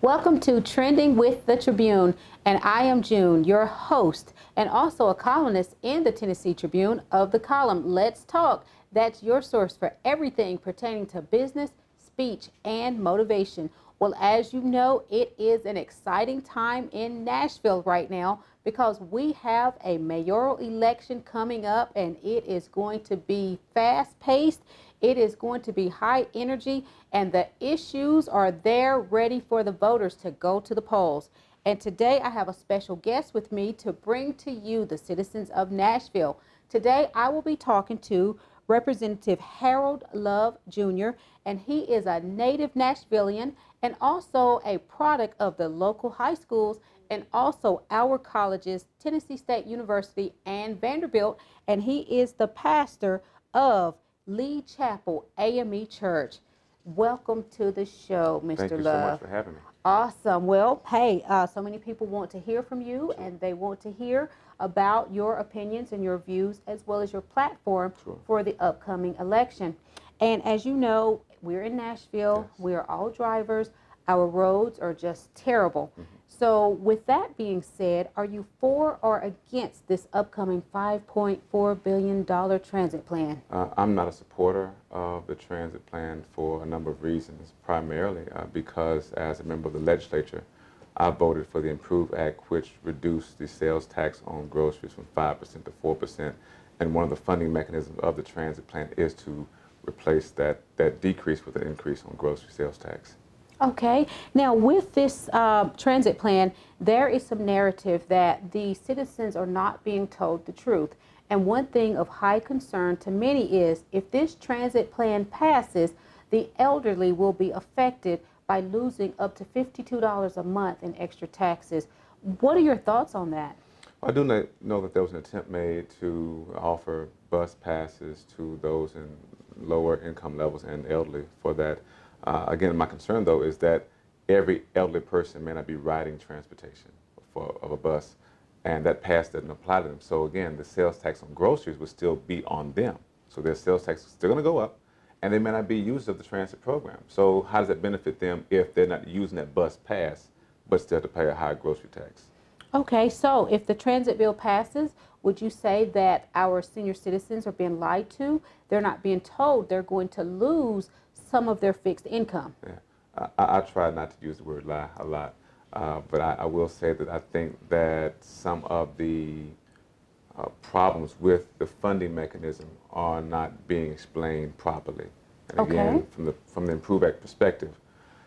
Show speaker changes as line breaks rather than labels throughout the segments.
Welcome to Trending with the Tribune, and I am June, your host, and also a columnist in the Tennessee Tribune of the column Let's Talk. That's your source for everything pertaining to business, speech, and motivation. Well, as you know, it is an exciting time in Nashville right now because we have a mayoral election coming up, and it is going to be fast-paced. It is going to be high energy, and the issues are there ready for the voters to go to the polls. And today I have a special guest with me to bring to you the citizens of Nashville. Today I will be talking to Representative Harold Love Jr., and he is a native Nashvillian and also a product of the local high schools and also our colleges, Tennessee State University and Vanderbilt, and he is the pastor of Lee Chapel AME Church. Welcome to the show, Mr. Love.
Thank you so much for having me.
Awesome. Well, hey, so many people want to hear from you, and they want to hear about your opinions and your views as well as your platform for the upcoming election. And as you know, we're in Nashville. Yes. We are all drivers. Our roads are just terrible. So with that being said, are you for or against this upcoming $5.4 billion transit plan?
I'm not a supporter of the transit plan for a number of reasons, primarily because as a member of the legislature, I voted for the Improve Act, which reduced the sales tax on groceries from 5% to 4%. And one of the funding mechanisms of the transit plan is to replace that decrease with an increase on grocery sales tax.
Okay. Now, with this transit plan, there is some narrative that the citizens are not being told the truth. And one thing of high concern to many is if this transit plan passes, the elderly will be affected by losing up to $52 a month in extra taxes. What are your thoughts on that?
I do know that there was an attempt made to offer bus passes to those in lower income levels and elderly for that. Again, my concern, though, is that every elderly person may not be riding transportation of a bus, and that pass doesn't apply to them. So, again, the sales tax on groceries would still be on them. So their sales tax is still going to go up, and they may not be users of the transit program. So how does that benefit them if they're not using that bus pass, but still have to pay a higher grocery tax?
Okay, so if the transit bill passes, would you say that our senior citizens are being lied to? They're not being told they're going to lose some of their fixed income.
Yeah, I try not to use the word lie a lot, but I will say that I think that some of the problems with the funding mechanism are not being explained properly. And again, from the Improve Act perspective,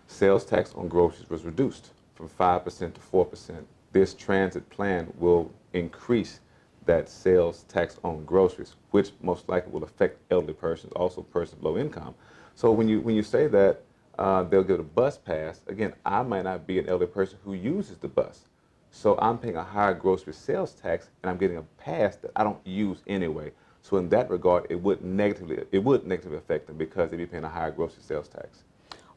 sales tax on groceries was reduced from 5% to 4%. This transit plan will increase that sales tax on groceries, which most likely will affect elderly persons, also persons low income. So when you say that they'll get a bus pass, again, I might not be an elderly person who uses the bus. So I'm paying a higher grocery sales tax, and I'm getting a pass that I don't use anyway. So in that regard, it would negatively affect them because they'd be paying a higher grocery sales tax.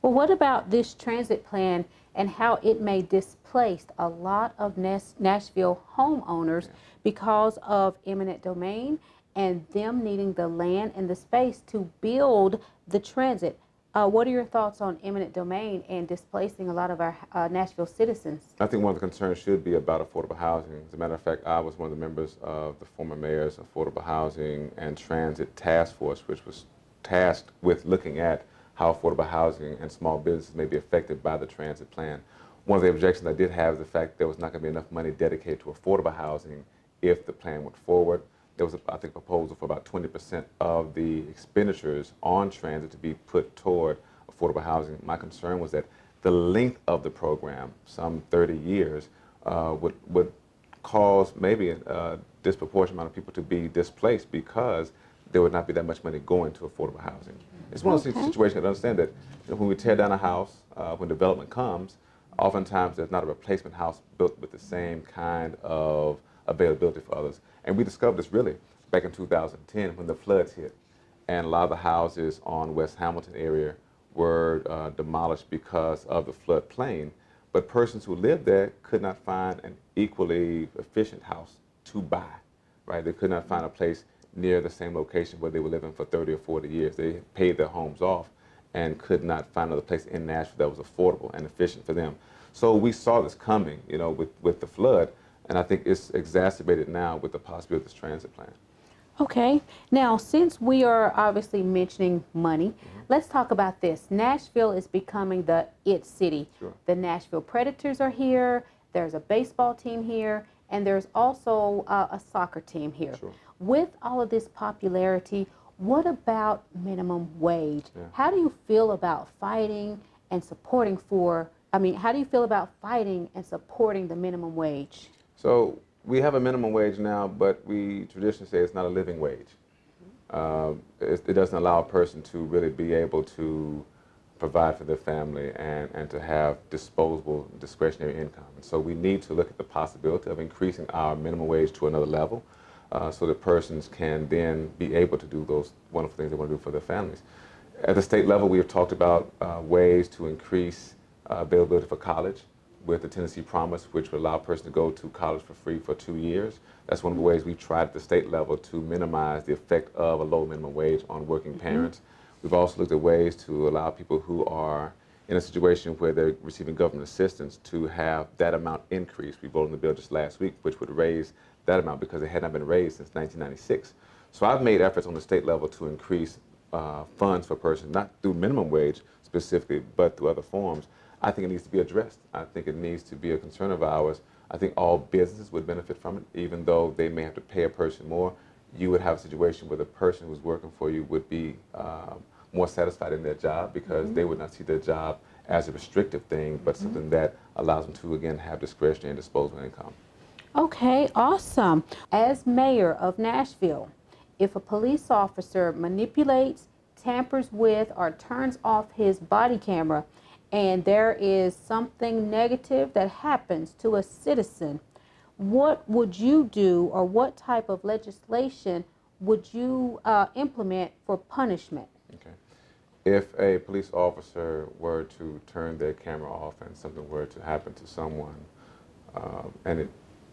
Well, what about this transit plan and how it may displace a lot of Nashville homeowners because of eminent domain and them needing the land and the space to build the transit? What are your thoughts on eminent domain and displacing a lot of our Nashville citizens?
I think one of the concerns should be about affordable housing. As a matter of fact, I was one of the members of the former mayor's Affordable Housing and Transit Task Force, which was tasked with looking at how affordable housing and small businesses may be affected by the transit plan. One of the objections I did have is the fact there was not going to be enough money dedicated to affordable housing if the plan went forward. There was, I think, a proposal for about 20% of the expenditures on transit to be put toward affordable housing. My concern was that the length of the program, some 30 years, would cause maybe a disproportionate amount of people to be displaced because there would not be that much money going to affordable housing. It's one of those situations I understand that when we tear down a house, when development comes, oftentimes there's not a replacement house built with the same kind of availability for others. And we discovered this really back in 2010 when the floods hit. And a lot of the houses on West Hamilton area were demolished because of the floodplain. But persons who lived there could not find an equally efficient house to buy, right? They could not find a place near the same location where they were living for 30 or 40 years. They paid their homes off and could not find another place in Nashville that was affordable and efficient for them. So we saw this coming, with the flood, and I think it's exacerbated now with the possibility of this transit plan.
Okay. Now, since we are obviously mentioning money, let's talk about this. Nashville is becoming the it city.
Sure.
The Nashville Predators are here. There's a baseball team here, and there's also a soccer team here.
Sure.
With all of this popularity, what about minimum wage?
Yeah.
How do you feel about fighting and supporting how do you feel about fighting and supporting the minimum wage?
So we have a minimum wage now, but we traditionally say it's not a living wage. It doesn't allow a person to really be able to provide for their family and to have disposable discretionary income. And so we need to look at the possibility of increasing our minimum wage to another level so that persons can then be able to do those wonderful things they want to do for their families. At the state level, we have talked about ways to increase availability for college with the Tennessee Promise, which would allow a person to go to college for free for 2 years. That's one of the ways we tried at the state level to minimize the effect of a low minimum wage on working parents. We've also looked at ways to allow people who are in a situation where they're receiving government assistance to have that amount increased. We voted on the bill just last week, which would raise that amount because it had not been raised since 1996. So I've made efforts on the state level to increase funds for persons, not through minimum wage specifically, but through other forms. I think it needs to be addressed. I think it needs to be a concern of ours. I think all businesses would benefit from it, even though they may have to pay a person more. You would have a situation where the person who's working for you would be more satisfied in their job because they would not see their job as a restrictive thing, but something that allows them to, again, have discretionary and disposable income.
Okay, awesome. As mayor of Nashville, if a police officer manipulates, tampers with, or turns off his body camera, and there is something negative that happens to a citizen, what would you do, or what type of legislation would you implement for punishment?
Okay. If a police officer were to turn their camera off and something were to happen to someone and it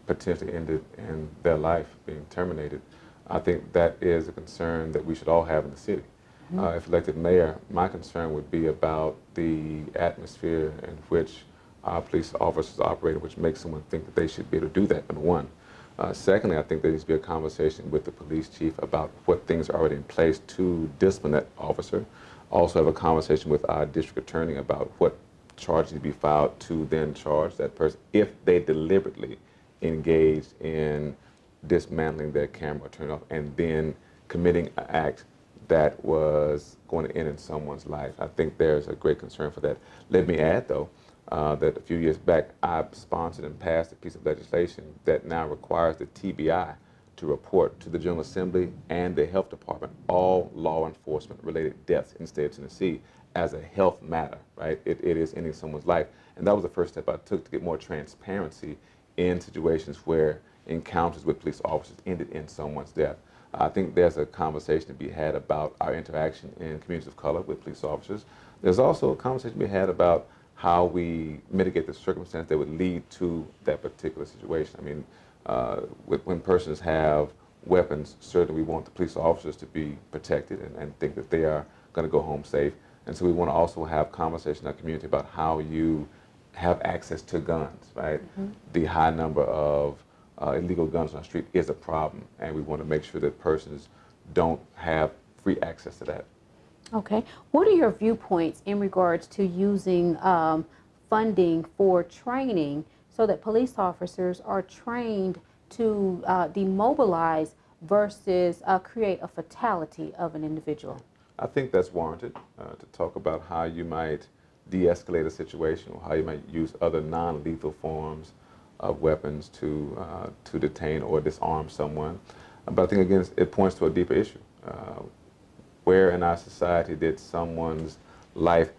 potentially ended in their life being terminated, I think that is a concern that we should all have in the city. If elected mayor, my concern would be about the atmosphere in which our police officers operate, which makes someone think that they should be able to do that, number one. Secondly, I think there needs to be a conversation with the police chief about what things are already in place to discipline that officer. Also have a conversation with our district attorney about what charges need to be filed to then charge that person if they deliberately engage in dismantling their camera or turn it off and then committing an act that was going to end in someone's life. I think there's a great concern for that. Let me add, though, that a few years back, I sponsored and passed a piece of legislation that now requires the TBI to report to the General Assembly and the Health Department all law enforcement related deaths in the state of Tennessee as a health matter, right? It is ending someone's life. And that was the first step I took to get more transparency in situations where encounters with police officers ended in someone's death. I think there's a conversation to be had about our interaction in communities of color with police officers. There's also a conversation to be had about how we mitigate the circumstance that would lead to that particular situation. I mean, when persons have weapons, certainly we want the police officers to be protected and think that they are going to go home safe. And so we want to also have conversation in our community about how you have access to guns, right? The high number of illegal guns on the street is a problem, and we want to make sure that persons don't have free access to that.
Okay. What are your viewpoints in regards to using funding for training so that police officers are trained to demobilize versus create a fatality of an individual?
I think that's warranted to talk about how you might de-escalate a situation or how you might use other non-lethal forms of weapons to detain or disarm someone. But I think, again, it points to a deeper issue. Where in our society did someone's life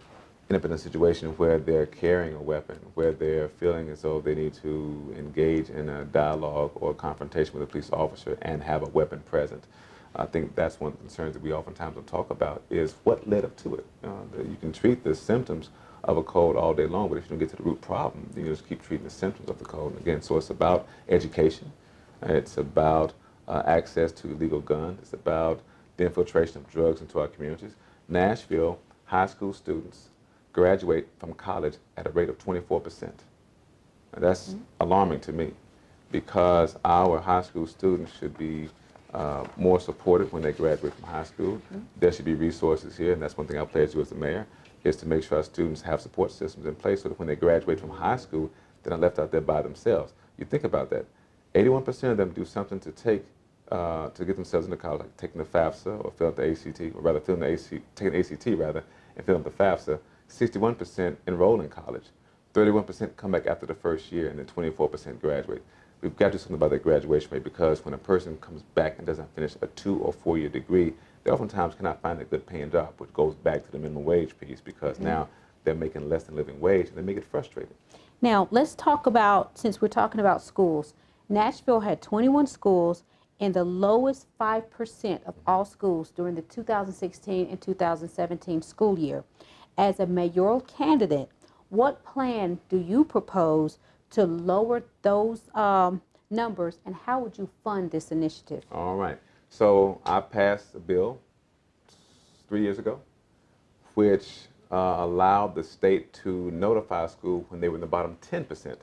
end up in a situation where they're carrying a weapon, where they're feeling as though they need to engage in a dialogue or a confrontation with a police officer and have a weapon present? I think that's one of the concerns that we oftentimes don't talk about is what led up to it. You can treat the symptoms of a cold all day long, but if you don't get to the root problem, you just keep treating the symptoms of the cold. And again, so it's about education. It's about access to legal guns. It's about the infiltration of drugs into our communities. Nashville high school students graduate from college at a rate of 24%. And that's alarming to me, because our high school students should be more supported when they graduate from high school. There should be resources here, and that's one thing I pledge to as the mayor, is to make sure our students have support systems in place so that when they graduate from high school, they're not left out there by themselves. You think about that. 81% of them do something to take to get themselves into college, like taking the FAFSA or filling the ACT, or rather taking the ACT rather, and filling the FAFSA. 61% enroll in college. 31% come back after the first year, and then 24% graduate. We've got to do something about that graduation rate, because when a person comes back and doesn't finish a 2 or 4 year degree, they oftentimes cannot find a good paying job, which goes back to the minimum wage piece, because now they're making less than living wage, and they may get frustrated.
Now, let's talk about, since we're talking about schools, Nashville had 21 schools in the lowest 5% of all schools during the 2016 and 2017 school year. As a mayoral candidate, what plan do you propose to lower those numbers, and how would you fund this initiative?
All right. So I passed a bill 3 years ago, which allowed the state to notify a school when they were in the bottom 10%.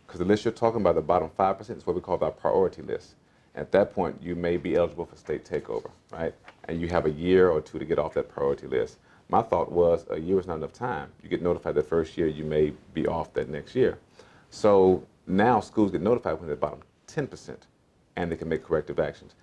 Because the list you're talking about, the bottom 5%, is what we call our priority list. At that point, you may be eligible for state takeover, right? And you have a year or two to get off that priority list. My thought was a year was not enough time. You get notified that first year, you may be off that next year. So now schools get notified when they're bottom 10%, and they can make corrective actions.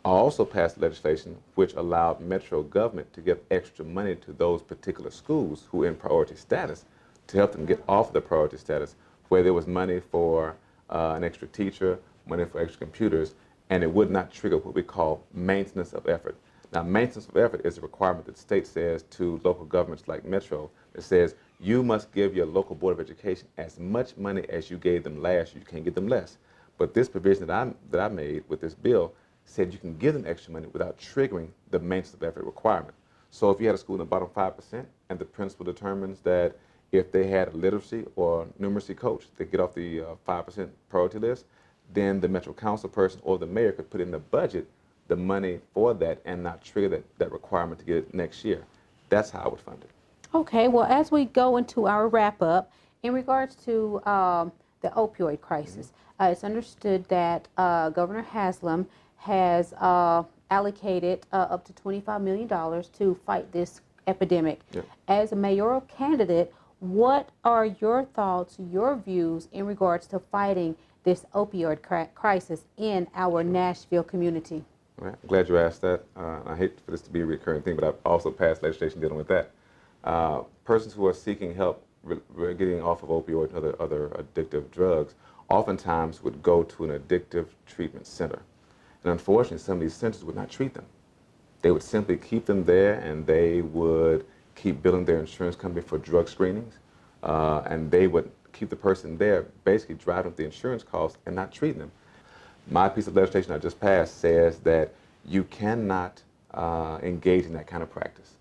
I also passed legislation which allowed Metro government to give extra money to those particular schools who are in priority status to help them get off the priority status, where there was money for an extra teacher, money for extra computers, and it would not trigger what we call maintenance of effort. Now, maintenance of effort is a requirement that the state says to local governments like Metro. It says you must give your local Board of Education as much money as you gave them last year. You can't give them less. But this provision that I made with this bill said you can give them extra money without triggering the maintenance of effort requirement. So if you had a school in the bottom 5% and the principal determines that if they had a literacy or numeracy coach, they get off the 5% priority list, then the Metro Council person or the mayor could put in the budget the money for that and not trigger that requirement to get it next year. That's how I would fund it.
Okay, well, as we go into our wrap up, in regards to the opioid crisis, it's understood that Governor Haslam has allocated up to $25 million to fight this epidemic.
Yep.
As a mayoral candidate, what are your thoughts, your views in regards to fighting this opioid crisis in our Nashville community?
Right. I'm glad you asked that. I hate for this to be a recurring thing, but I've also passed legislation dealing with that. Persons who are seeking help getting off of opioid and other addictive drugs oftentimes would go to an addictive treatment center. And unfortunately, some of these centers would not treat them. They would simply keep them there, and they would keep billing their insurance company for drug screenings, and they would keep the person there, basically driving up the insurance costs and not treating them. My piece of legislation I just passed says that you cannot engage in that kind of practice.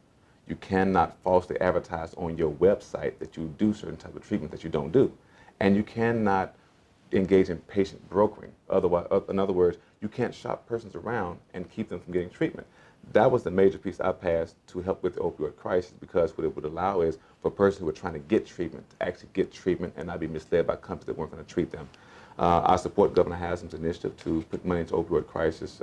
You cannot falsely advertise on your website that you do certain type of treatment that you don't do. And you cannot engage in patient brokering. Otherwise, in other words, you can't shop persons around and keep them from getting treatment. That was the major piece I passed to help with the opioid crisis, because what it would allow is for persons who are trying to get treatment to actually get treatment and not be misled by companies that weren't going to treat them. I support Governor Haslam's initiative to put money into opioid crisis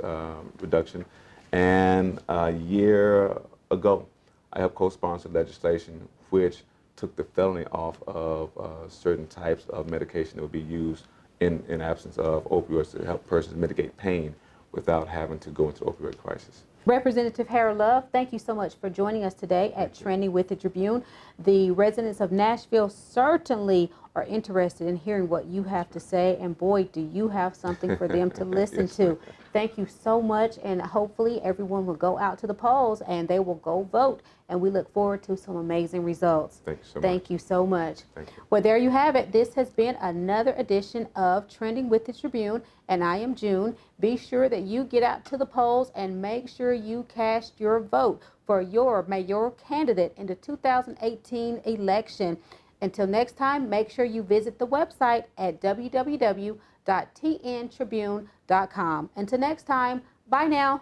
reduction. And a year ago, I helped co-sponsor legislation which took the felony off of certain types of medication that would be used in absence of opioids to help persons mitigate pain without having to go into the opioid crisis.
Representative Harold Love, thank you so much for joining us today at Trending with the Tribune. The residents of Nashville certainly are interested in hearing what you have to say, and boy, do you have something for them to listen
Yes,
to. Thank you so much, and hopefully everyone will go out to the polls and they will go vote, and we look forward to some amazing results.
Thank you so much.
Thank you so much.
Thank you.
Well, there you have it. This has been another edition of Trending with the Tribune, and I am June. Be sure that you get out to the polls and make sure you cast your vote for your mayoral candidate in the 2018 election. Until next time, make sure you visit the website at www.tntribune.com. Until next time, bye now.